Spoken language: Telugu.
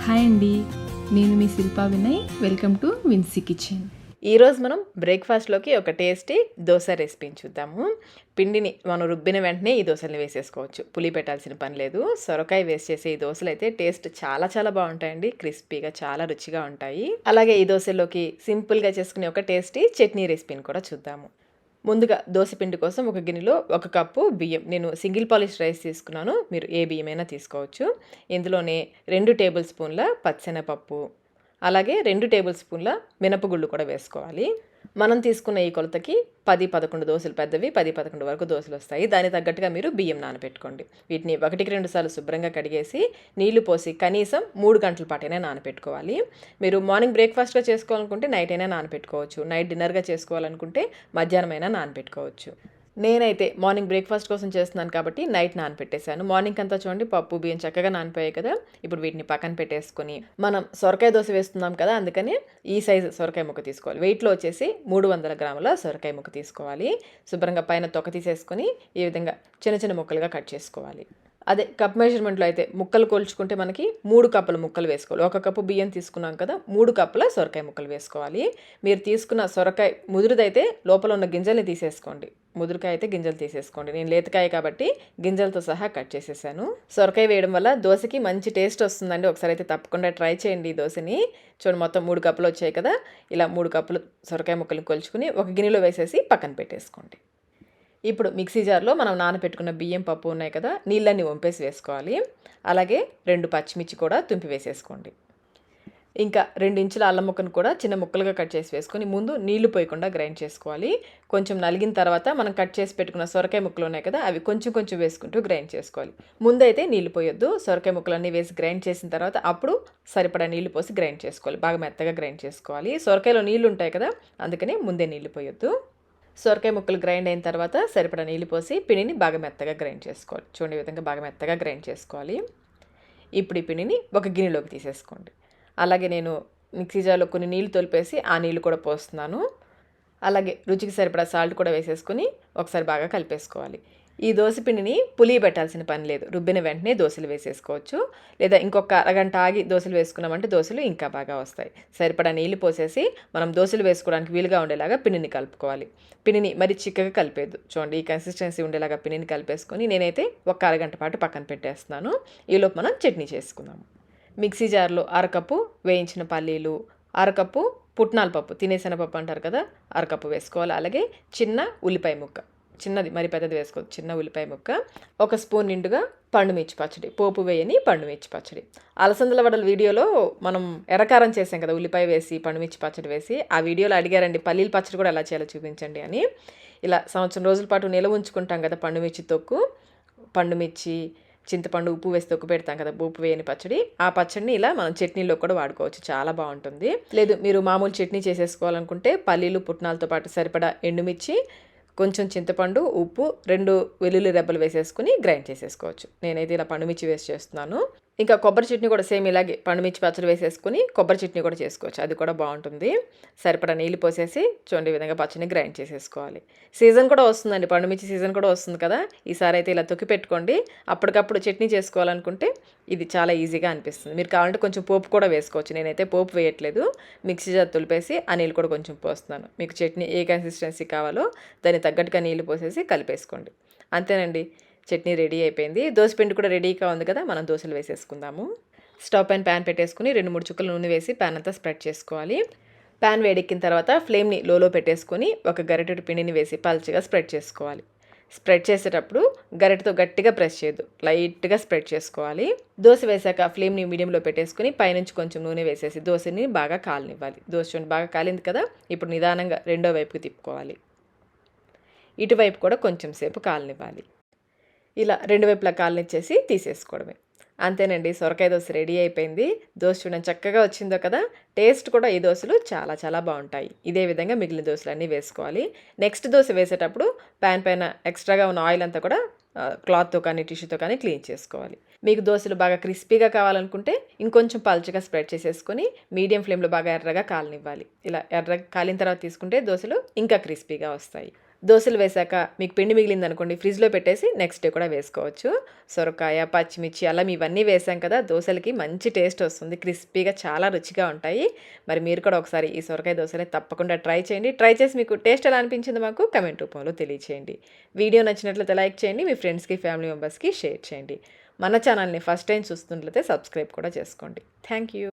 హాయ్ అండి, నేను మీ Shilpa Vinay. Welcome to Vincy kitchen. ఈరోజు మనం బ్రేక్ఫాస్ట్లోకి ఒక టేస్టీ దోశ రెసిపీని చూద్దాము. పిండిని మనం రుబ్బిన వెంటనే ఈ దోశల్ని వేసేసుకోవచ్చు, పులి పెట్టాల్సిన పని లేదు. సొరకాయ వేసి చేసే ఈ దోశలు అయితే టేస్ట్ చాలా చాలా బాగుంటాయండి, క్రిస్పీగా చాలా రుచిగా ఉంటాయి. అలాగే ఈ దోశలోకి సింపుల్గా చేసుకునే ఒక టేస్టీ చట్నీ రెసిపీని కూడా చూద్దాము. ముందుగా దోశపిండి కోసం ఒక గిన్నెలో 1 కప్పు బియ్యం, నేను సింగిల్ పాలిష్ రైస్ తీసుకున్నాను, మీరు ఏ బియ్యమైనా తీసుకోవచ్చు. ఇందులోనే 2 టేబుల్ స్పూన్ల పచ్చెనపప్పు, అలాగే 2 టేబుల్ స్పూన్ల మినపగుళ్ళు కూడా వేసుకోవాలి. మనం తీసుకున్న ఈ కొలతకి 10-11 దోశలు, పెద్దవి 10-11 వరకు దోశలు వస్తాయి. దానికి తగ్గట్టుగా మీరు బియ్యం నానబెట్టుకోండి. వీటిని 1-2 సార్లు శుభ్రంగా కడిగేసి నీళ్లు పోసి కనీసం 3 గంటల పాటైనా నానబెట్టుకోవాలి. మీరు మార్నింగ్ బ్రేక్ఫాస్ట్గా చేసుకోవాలనుకుంటే నైట్ అయినా నానబెట్టుకోవచ్చు, నైట్ డిన్నర్గా చేసుకోవాలనుకుంటే మధ్యాహ్నం అయినా నానబెట్టుకోవచ్చు. నేనైతే మార్నింగ్ బ్రేక్ఫాస్ట్ కోసం చేస్తున్నాను కాబట్టి నైట్ నానపెట్టేశాను. మార్నింగ్ అంతా చూడండి పప్పు బియ్యం చక్కగా నానిపోయాయి కదా. ఇప్పుడు వీటిని పక్కన పెట్టేసుకొని మనం సొరకాయ దోశ వేస్తున్నాం కదా, అందుకని ఈ సైజు సొరకాయ ముక్క తీసుకోవాలి. వెయిట్లో వచ్చేసి 300 గ్రాముల సొరకాయ ముక్క తీసుకోవాలి. శుభ్రంగా పైన తొక్క తీసేసుకొని ఈ విధంగా చిన్న చిన్న ముక్కలుగా కట్ చేసుకోవాలి. అదే కప్ మెజర్మెంట్లో అయితే ముక్కలు కోల్చుకుంటే మనకి 3 కప్పుల ముక్కలు వేసుకోవాలి. 1 కప్పు బియ్యం తీసుకున్నాం కదా, 3 కప్పుల సొరకాయ ముక్కలు వేసుకోవాలి. మీరు తీసుకున్న సొరకాయ ముదురుదైతే లోపల ఉన్న గింజల్ని తీసేసుకోండి, ముదురుకాయ అయితే గింజలు తీసేసుకోండి. నేను లేతకాయ కాబట్టి గింజలతో సహా కట్ చేసేసాను. సొరకాయ వేయడం వల్ల దోశకి మంచి టేస్ట్ వస్తుందండి. ఒకసారి అయితే తప్పకుండా ట్రై చేయండి ఈ దోశని. చూడండి మొత్తం 3 కప్పులు వచ్చాయి కదా. ఇలా 3 కప్పులు సొరకాయ ముక్కలు కొలుచుకుని ఒక గిన్నెలో వేసేసి పక్కన పెట్టేసుకోండి. ఇప్పుడు మిక్సీ జార్లో మనం నానబెట్టుకున్న బియ్యం పప్పు ఉన్నాయి కదా, నీళ్ళన్నీ వంపేసి వేసుకోవాలి. అలాగే 2 పచ్చిమిర్చి కూడా తుంపి వేసేసుకోండి. ఇంకా 2 ఇంచుల అల్లం ముక్కను కూడా చిన్న ముక్కలుగా కట్ చేసి వేసుకొని ముందు నీళ్లు పోయకుండా గ్రైండ్ చేసుకోవాలి. కొంచెం నలిగిన తర్వాత మనం కట్ చేసి పెట్టుకున్న సొరకాయ ముక్కలు ఉన్నాయి కదా, అవి కొంచెం కొంచెం వేసుకుంటూ గ్రైండ్ చేసుకోవాలి. ముందైతే నీళ్లు పోయొద్దు, సొరకాయ ముక్కలన్నీ వేసి గ్రైండ్ చేసిన తర్వాత అప్పుడు సరిపడా నీళ్లు పోసి గ్రైండ్ చేసుకోవాలి. బాగా మెత్తగా గ్రైండ్ చేసుకోవాలి. సొరకాయలో నీళ్లు ఉంటాయి కదా, అందుకని ముందే నీళ్లు పోయొద్దు. సొరకాయ ముక్కలు గ్రైండ్ అయిన తర్వాత సరిపడా నీళ్ళు పోసి పిండిని బాగా మెత్తగా గ్రైండ్ చేసుకోవాలి. చూడండి ఈ విధంగా బాగా మెత్తగా గ్రైండ్ చేసుకోవాలి. ఇప్పుడు ఈ పిండిని ఒక గిన్నెలోకి తీసేసుకోండి. అలాగే నేను మిక్సీ జార్లో కొన్ని నీళ్ళు తొలిపేసి ఆ నీళ్ళు కూడా పోస్తున్నాను. అలాగే రుచికి సరిపడా సాల్ట్ కూడా వేసేసుకొని ఒకసారి బాగా కలిపేసుకోవాలి. ఈ దోశ పిండిని పులియ పెట్టాల్సిన పని లేదు, రుబ్బిన వెంటనే దోశలు వేసేసుకోవచ్చు. లేదా ఇంకొక అరగంట ఆగి దోశలు వేసుకున్నామంటే దోశలు ఇంకా బాగా వస్తాయి. సరిపడా నీళ్ళు పోసేసి మనం దోశలు వేసుకోవడానికి వీలుగా ఉండేలాగా పిండిని కలుపుకోవాలి. పిండిని మరి చిక్కగా కలిపేద్దు, చూడండి ఈ కన్సిస్టెన్సీ ఉండేలాగా పిండిని కలిపేసుకొని నేనైతే ఒక అరగంట పాటు పక్కన పెట్టేస్తున్నాను. ఈలోపు మనం చట్నీ చేసుకుందాము. మిక్సీ జార్లో 1/2 కప్పు వేయించిన పల్లీలు, 1/2 కప్పు పుట్నాల పప్పు, తినేశనగపప్పు అంటారు కదా, 1/2 కప్పు వేసుకోవాలి. అలాగే చిన్న ఉల్లిపాయ ముక్క, చిన్నది మరి పెద్దది వేసుకోవచ్చు, చిన్న ఉల్లిపాయ ముక్క, 1 స్పూన్ నిండుగా పండుమిర్చి పచ్చడి, పోపు వేయని పండుమిర్చి పచ్చడి. అలసందల వడల వీడియోలో మనం ఎర్రకారం చేసాం కదా, ఉల్లిపాయ వేసి పండుమిర్చి పచ్చడి వేసి, ఆ వీడియోలో అడిగారండి పల్లీల పచ్చడి కూడా ఎలా చేయాలో చూపించండి అని. ఇలా సంవత్సరం రోజుల పాటు నిల్వ ఉంచుకుంటాం కదా పండుమిర్చి తొక్కు, పండుమిర్చి, చింతపండు, ఉప్పు వేసి తొక్కు పెడతాం కదా పోపు వేయని పచ్చడి, ఆ పచ్చడిని ఇలా మనం చట్నీలో కూడా వాడుకోవచ్చు, చాలా బాగుంటుంది. లేదు మీరు మామూలు చట్నీ చేసేసుకోవాలనుకుంటే పల్లీలు పుట్నాలతో పాటు సరిపడా ఎండుమిర్చి, కొంచెం చింతపండు, ఉప్పు, 2 వెల్లుల్లి రెబ్బలు వేసేసుకుని గ్రైండ్ చేసేసుకోవచ్చు. నేనైతే ఇలా పండుమిర్చి వేసి చేస్తున్నాను. ఇంకా కొబ్బరి చట్నీ కూడా సేమ్ ఇలాగే పండుమిర్చి పచ్చడి వేసేసుకుని కొబ్బరి చట్నీ కూడా చేసుకోవచ్చు, అది కూడా బాగుంటుంది. సరిపడా నీళ్ళు పోసేసి చూడండి ఈ విధంగా పచ్చడిని గ్రైండ్ చేసేసుకోవాలి. సీజన్ కూడా వస్తుందండి, పండుమిర్చి సీజన్ కూడా వస్తుంది కదా, ఈసారి అయితే ఇలా తొక్కి పెట్టుకోండి. అప్పటికప్పుడు చట్నీ చేసుకోవాలనుకుంటే ఇది చాలా ఈజీగా అనిపిస్తుంది. మీరు కావాలంటే కొంచెం పోపు కూడా వేసుకోవచ్చు, నేనైతే పోపు వేయట్లేదు, మిక్సీ జార్ తులిపేసి ఆ నీళ్ళు కూడా కొంచెం పోస్తున్నాను. మీకు చట్నీ ఏ కన్సిస్టెన్సీ కావాలో దానికి తగ్గట్టుగా నీళ్ళు పోసేసి కలిపేసుకోండి. అంతేనండి, చట్నీ రెడీ అయిపోయింది. దోశపిండి కూడా రెడీగా ఉంది కదా, మనం దోశలు వేసేసుకుందాము. స్టవ్ పైన ప్యాన్ పెట్టేసుకుని 2-3 చుక్కలు నూనె వేసి ప్యాన్ అంతా స్ప్రెడ్ చేసుకోవాలి. ప్యాన్ వేడెక్కిన తర్వాత ఫ్లేమ్ని లోలో పెట్టేసుకొని ఒక గరిటెడు పిండిని వేసి పల్చగా స్ప్రెడ్ చేసుకోవాలి. స్ప్రెడ్ చేసేటప్పుడు గరిటెతో గట్టిగా ప్రెస్ చేయొద్దు, లైట్గా స్ప్రెడ్ చేసుకోవాలి. దోశ వేసాక ఫ్లేమ్ని మీడియంలో పెట్టేసుకుని పైనుంచి కొంచెం నూనె వేసేసి దోశని బాగా కాలనివ్వాలి. దోశ చూడండి బాగా కాలింది కదా, ఇప్పుడు నిదానంగా రెండో వైపుకి తిప్పుకోవాలి. ఇటువైపు కూడా కొంచెం సేపు కాలనివ్వాలి. ఇలా 2 వైపులా కాలనిచ్చేసి తీసేసుకోవడమే. అంతేనండి, సొరకాయ దోశ రెడీ అయిపోయింది. దోశ చూడండి చక్కగా వచ్చిందో కదా, టేస్ట్ కూడా ఈ దోశలు చాలా చాలా బాగుంటాయి. ఇదే విధంగా మిగిలిన దోశలన్నీ వేసుకోవాలి. నెక్స్ట్ దోశ వేసేటప్పుడు ప్యాన్ పైన ఎక్స్ట్రాగా ఉన్న ఆయిల్ అంతా కూడా క్లాత్తో కానీ టిష్యూతో కానీ క్లీన్ చేసుకోవాలి. మీకు దోశలు బాగా క్రిస్పీగా కావాలనుకుంటే ఇంకొంచెం పల్చగా స్ప్రెడ్ చేసేసుకొని మీడియం ఫ్లేమ్లో బాగా ఎర్రగా కాలనివ్వాలి. ఇలా ఎర్రగా కాలిన తర్వాత తీసుకుంటే దోశలు ఇంకా క్రిస్పీగా వస్తాయి. దోసలు వేశాక మీకు పిండి మిగిలిందనుకోండి ఫ్రిడ్జ్లో పెట్టేసి నెక్స్ట్ డే కూడా వేసుకోవచ్చు. సొరకాయ, పచ్చిమిర్చి, అల్లం ఇవన్నీ వేసాం కదా, దోసలకి మంచి టేస్ట్ వస్తుంది. క్రిస్పీగా చాలా రుచిగా ఉంటాయి. మరి మీరు కూడా ఒకసారి ఈ సొరకాయ దోసలే తప్పకుండా ట్రై చేయండి. ట్రై చేసి మీకు టేస్ట్ ఎలా అనిపించిందో మాకు కమెంట్ రూపంలో తెలియచేయండి. వీడియో నచ్చినట్లయితే లైక్ చేయండి. మీ ఫ్రెండ్స్కి, ఫ్యామిలీ మెంబర్స్కి షేర్ చేయండి. మన ఛానల్ని ఫస్ట్ టైం చూస్తున్నట్లయితే సబ్స్క్రైబ్ కూడా చేసుకోండి. Thank you.